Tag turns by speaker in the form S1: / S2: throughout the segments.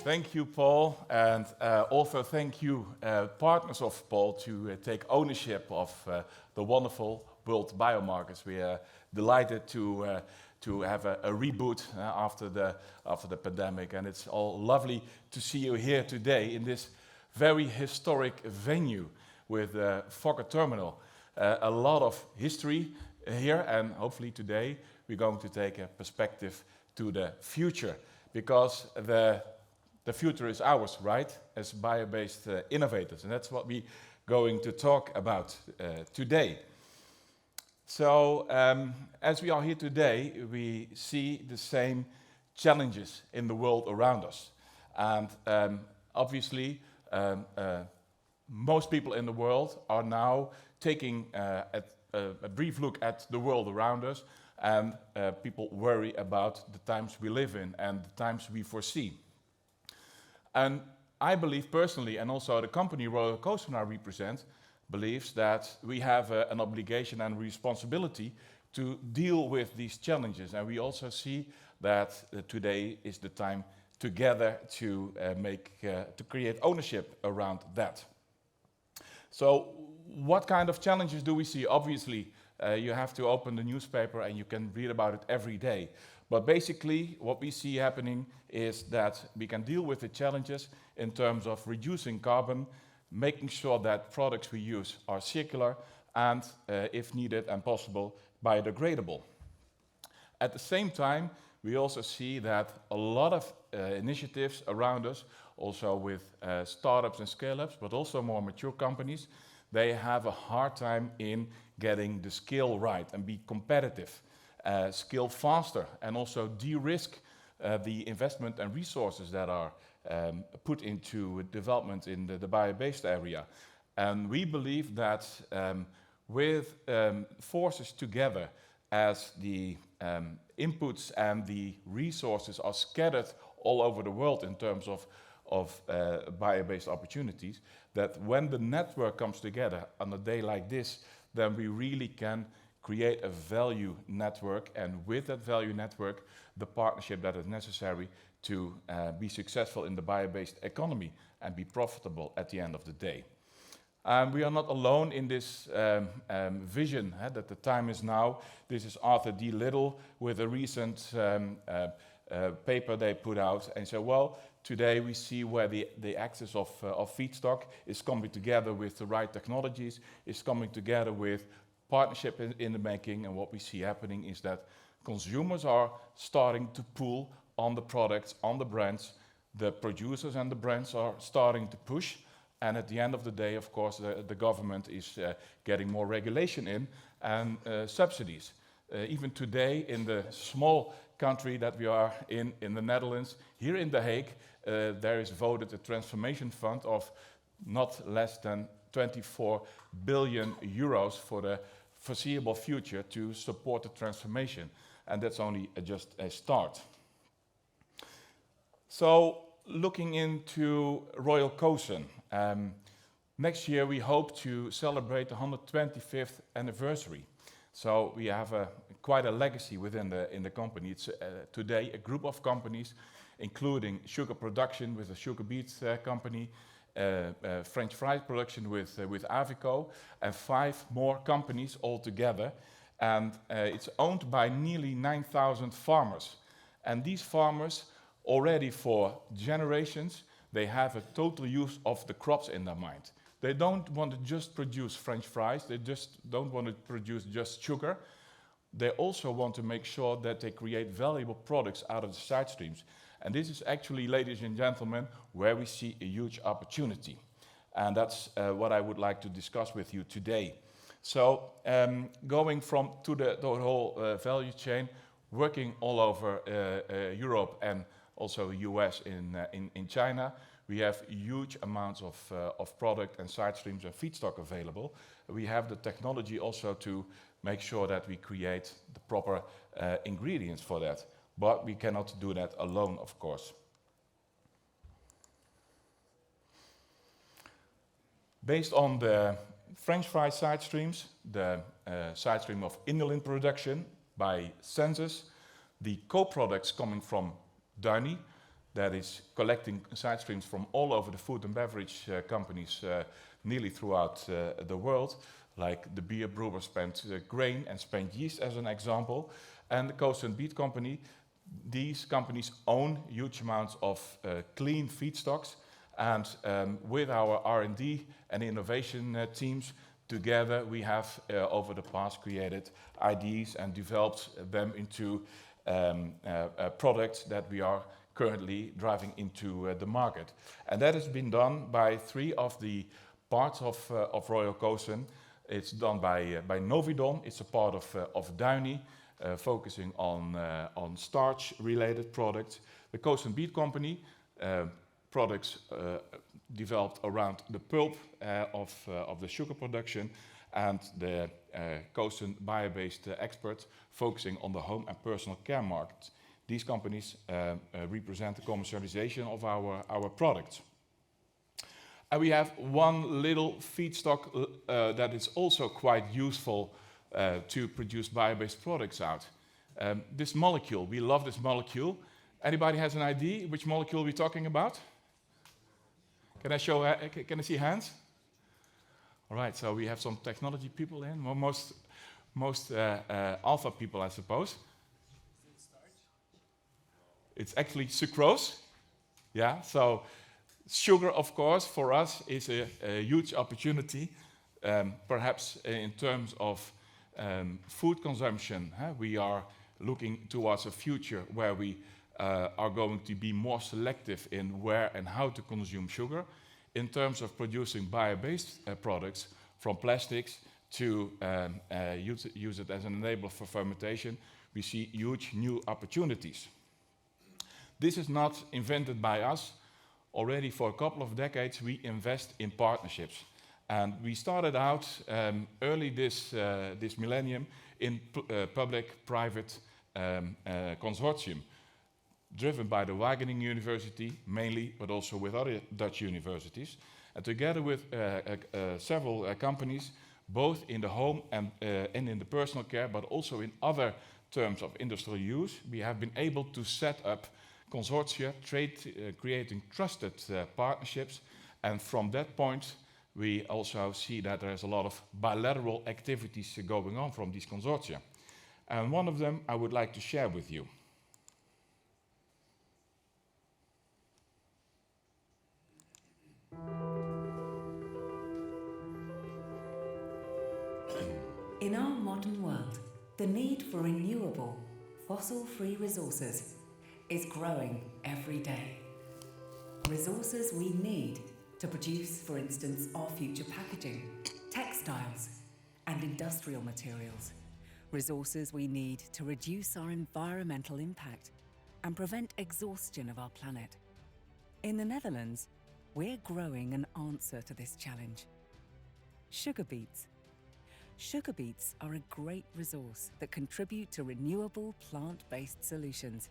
S1: Thank you, Paul, and also thank you, partners of Paul, to take ownership of the wonderful World Biomarkets. We are delighted to have a reboot after the pandemic, and it's all lovely to see you here today in this very historic venue with Fokker Terminal. A lot of history here, and hopefully today we're going to take a perspective to the future, because the future is ours, right, as bio-based innovators, and that's what we're going to talk about today. So, as we are here today, we see the same challenges in the world around us. And obviously, most people in the world are now taking a brief look at the world around us, and people worry about the times we live in and the times we foresee. And I believe personally, and also the company Royal Cosun I represent, believes that we have an obligation and responsibility to deal with these challenges. And we also see that today is the time together to create ownership around that. So what kind of challenges do we see? Obviously, you have to open the newspaper and you can read about it every day. But basically, what we see happening is that we can deal with the challenges in terms of reducing carbon, making sure that products we use are circular and, if needed and possible, biodegradable. At the same time, we also see that a lot of initiatives around us, also with startups and scale-ups, but also more mature companies, they have a hard time in getting the scale right and be competitive, scale faster, and also de-risk the investment and resources that are put into development in the bio-based area. And we believe that with forces together, as the inputs and the resources are scattered all over the world in terms of bio-based opportunities, that when the network comes together on a day like this, then we really can create a value network, and with that value network, the partnership that is necessary to be successful in the bio-based economy and be profitable at the end of the day. We are not alone in this vision that the time is now. This is Arthur D. Little with a recent paper they put out, and so, well, today we see where the axis of feedstock is coming together with the right technologies, is coming together with partnership in the making, and what we see happening is that consumers are starting to pull on the products, on the brands, the producers and the brands are starting to push, and at the end of the day, of course, the government is getting more regulation in and subsidies. Even today, in the small country that we are in the Netherlands, here in The Hague, there is voted a transformation fund of not less than 24 billion euros for the foreseeable future to support the transformation, and that's only just a start. So, looking into Royal Cosun, next year we hope to celebrate the 125th anniversary. So we have quite a legacy within the company. It's today a group of companies, including sugar production with a sugar beet company, French fries production with Avico, and 5 more companies altogether. And it's owned by nearly 9,000 farmers. And these farmers, already for generations, they have a total use of the crops in their mind. They don't want to just produce French fries, they just don't want to produce just sugar. They also want to make sure that they create valuable products out of the side streams. And this is actually, ladies and gentlemen, where we see a huge opportunity. And that's what I would like to discuss with you today. So, going to the whole value chain, working all over Europe and also US in China, we have huge amounts of product and side streams and feedstock available. We have the technology also to make sure that we create the proper ingredients for that. But we cannot do that alone, of course. Based on the French fry side streams, the side stream of inulin production by Census, the co-products coming from Dani, that is collecting side streams from all over the food and beverage companies nearly throughout the world, like the beer brewer spent grain and spent yeast as an example, and the Cosun Beet Company. These companies own huge amounts of clean feedstocks, and with our R&D and innovation teams, together we have over the past created ideas and developed them into products that we are currently driving into the market. And that has been done by 3 of the parts of Royal Cosun. It's done by Novidon. It's a part of Downy, focusing on starch-related products. The Cosun Beet Company, products developed around the pulp of the sugar production, and the Cosun bio-based experts focusing on the home and personal care markets. These companies represent the commercialization of our products. And we have one little feedstock that is also quite useful to produce bio-based products out. This molecule, we love this molecule. Anybody has an idea which molecule we're talking about? Can I see hands? All right, so we have some technology people in, most alpha people, I suppose. It's actually sucrose. Yeah, so sugar, of course, for us is a huge opportunity, perhaps in terms of food consumption. We are looking towards a future where we are going to be more selective in where and how to consume sugar. In terms of producing bio-based products, from plastics to use it as an enabler for fermentation, we see huge new opportunities. This is not invented by us. Already for a couple of decades, we invest in partnerships. And we started out early this millennium in public-private consortium, driven by the Wageningen University mainly, but also with other Dutch universities. And together with several companies, both in the home and in the personal care, but also in other terms of industrial use, we have been able to set up consortia, creating trusted partnerships. And from that point, we also see that there's a lot of bilateral activities going on from these consortia. And one of them I would like to share with you.
S2: In our modern world, the need for renewable, fossil-free resources is growing every day. Resources we need to produce, for instance, our future packaging, textiles, and industrial materials. Resources we need to reduce our environmental impact and prevent exhaustion of our planet. In the Netherlands, we're growing an answer to this challenge. Sugar beets. Sugar beets are a great resource that contribute to renewable plant-based solutions.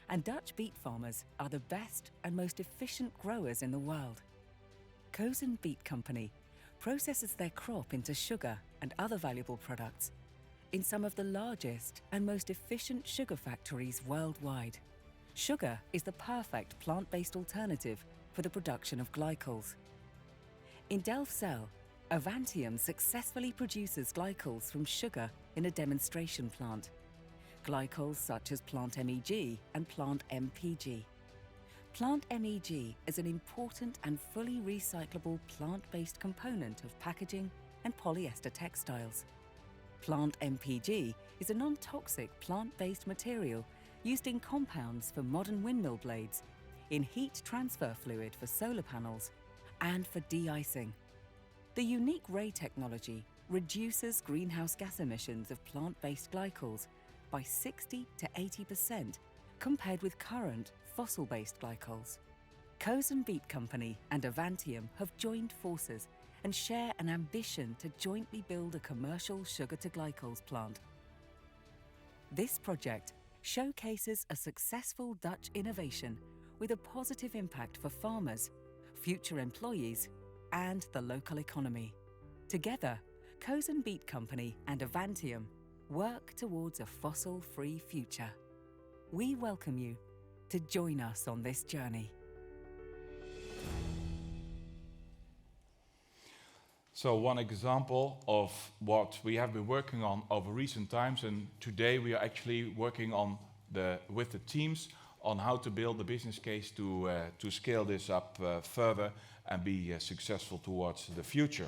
S2: And Dutch beet farmers are the best and most efficient growers in the world. Cosun Beet Company processes their crop into sugar and other valuable products in some of the largest and most efficient sugar factories worldwide. Sugar is the perfect plant-based alternative for the production of glycols. In Delfzijl, Avantium successfully produces glycols from sugar in a demonstration plant. Glycols such as plant MEG and plant MPG. Plant MEG is an important and fully recyclable plant-based component of packaging and polyester textiles. Plant MPG is a non-toxic plant-based material used in compounds for modern windmill blades, in heat transfer fluid for solar panels, and for de-icing. The unique Ray technology reduces greenhouse gas emissions of plant-based glycols by 60 to 80% compared with current fossil-based glycols. Cosun Beet Company and Avantium have joined forces and share an ambition to jointly build a commercial sugar-to-glycols plant. This project showcases a successful Dutch innovation with a positive impact for farmers, future employees, and the local economy. Together, Cosun Beet Company and Avantium work towards a fossil-free future. We welcome you to join us on this journey.
S1: So one example of what we have been working on over recent times, and today we are actually working on with the teams on how to build the business case to scale this up further and be successful towards the future.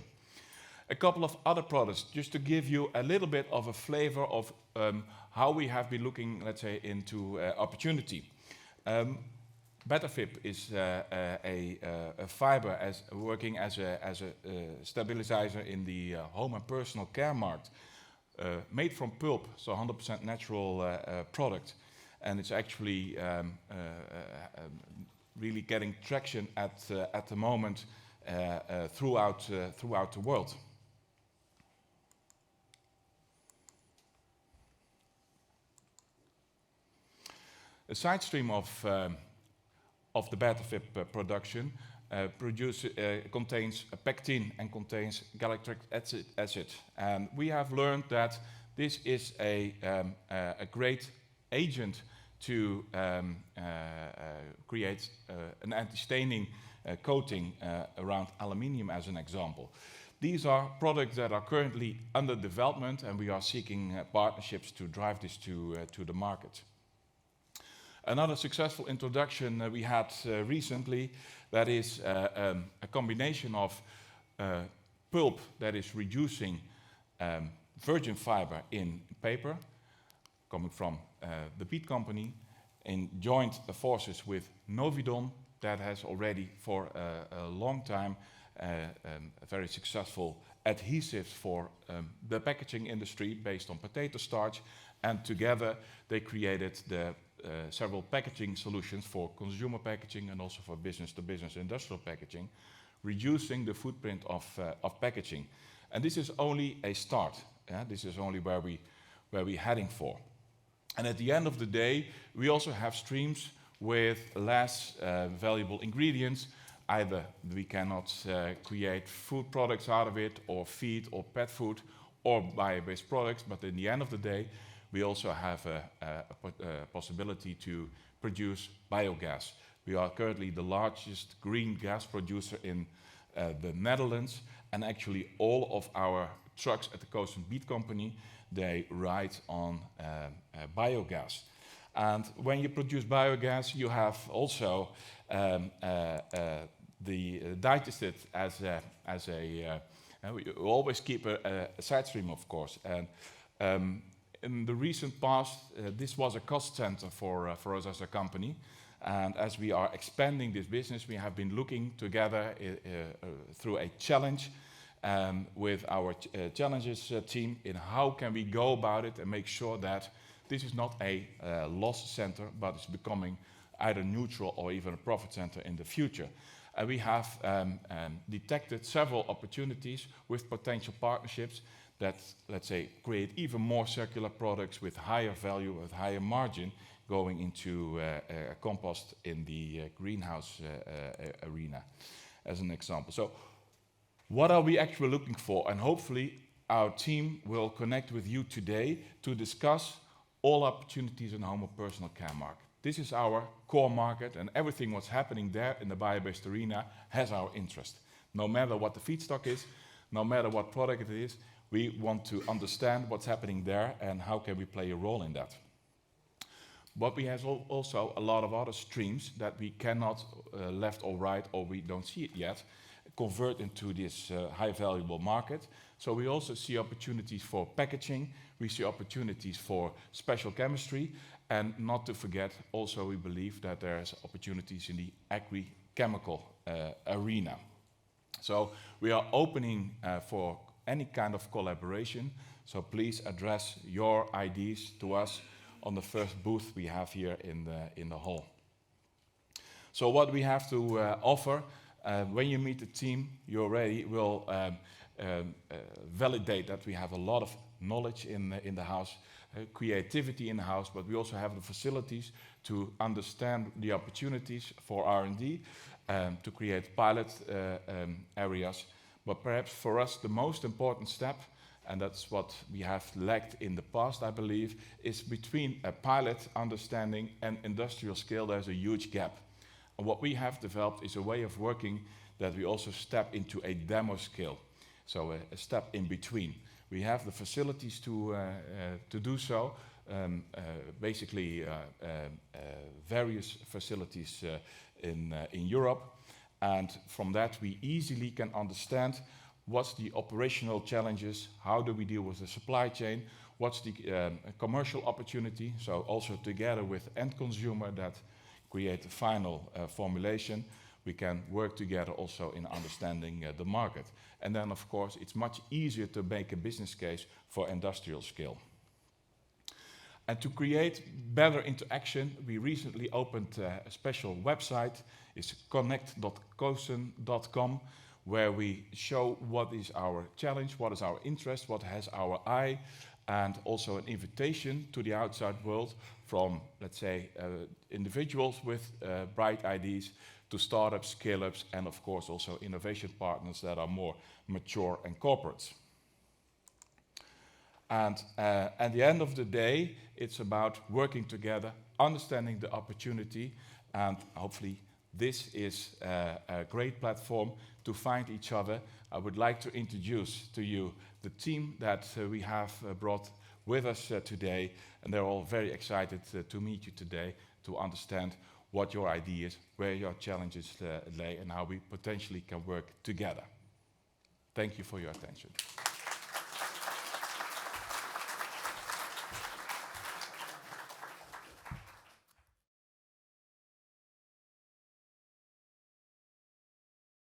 S1: A couple of other products, just to give you a little bit of a flavor of how we have been looking, let's say, into opportunity. Betafib is a fiber working as a stabilizer in the home and personal care market, made from pulp, so 100% natural product, and it's actually really getting traction at the moment throughout the world. A side stream of the Betafib production contains pectin and contains galactic acid. And we have learned that this is a great agent to create an anti-staining coating around aluminium, as an example. These are products that are currently under development, and we are seeking partnerships to drive this to the market. Another successful introduction we had recently, that is a combination of pulp that is reducing virgin fiber in paper, coming from the peat company, in joint forces with Novidon, that has already for a long time a very successful adhesives for the packaging industry based on potato starch, and together they created the several packaging solutions for consumer packaging and also for business-to-business industrial packaging, reducing the footprint of packaging. And this is only a start. This is only where we're heading for. And at the end of the day, we also have streams with less valuable ingredients. Either we cannot create food products out of it, or feed or pet food, or bio-based products, but in the end of the day, we also have a possibility to produce biogas. We are currently the largest green gas producer in the Netherlands, and actually all of our trucks at the Cosun Beet Company, they ride on biogas. And when you produce biogas, you have also the digested as a we always keep a side stream, of course. And in the recent past, this was a cost center for us as a company. And as we are expanding this business, we have been looking together through a challenge with our challenges team in how can we go about it and make sure that this is not a loss center, but it's becoming either neutral or even a profit center in the future. And we have detected several opportunities with potential partnerships that, let's say, create even more circular products with higher value, with higher margin, going into compost in the greenhouse arena, as an example. So what are we actually looking for? And hopefully our team will connect with you today to discuss all opportunities in the home and personal care market. This is our core market, and everything what's happening there in the bio-based arena has our interest. No matter what the feedstock is, no matter what product it is, we want to understand what's happening there and how can we play a role in that. But we have also a lot of other streams that we cannot, left or right, or we don't see it yet, convert into this high valuable market. So we also see opportunities for packaging, we see opportunities for special chemistry, and not to forget, also we believe that there's opportunities in the agri-chemical arena. So we are opening for any kind of collaboration, so please address your ideas to us on the first booth we have here in the hall. So what we have to offer, when you meet the team, you already will validate that we have a lot of knowledge in the house, creativity in the house, but we also have the facilities to understand the opportunities for R&D, to create pilot areas. But perhaps for us, the most important step, and that's what we have lacked in the past, I believe, is between a pilot understanding and industrial scale, there's a huge gap. And what we have developed is a way of working that we also step into a demo scale, so a step in between. We have the facilities to do so, basically various facilities in Europe, and from that we easily can understand what's the operational challenges, how do we deal with the supply chain, what's the commercial opportunity, so also together with end consumer that create the final formulation, we can work together also in understanding the market. And then of course it's much easier to make a business case for industrial scale. And to create better interaction, we recently opened a special website. It's connect.cosun.com, where we show what is our challenge, what is our interest, what has our eye, and also an invitation to the outside world from, let's say, individuals with bright ideas to startups, scale-ups, and of course also innovation partners that are more mature and corporates. And at the end of the day, it's about working together, understanding the opportunity, and hopefully this is a great platform to find each other. I would like to introduce to you the team that we have brought with us today, and they're all very excited to meet you today, to understand what your ideas, where your challenges lay, and how we potentially can work together. Thank you for your attention.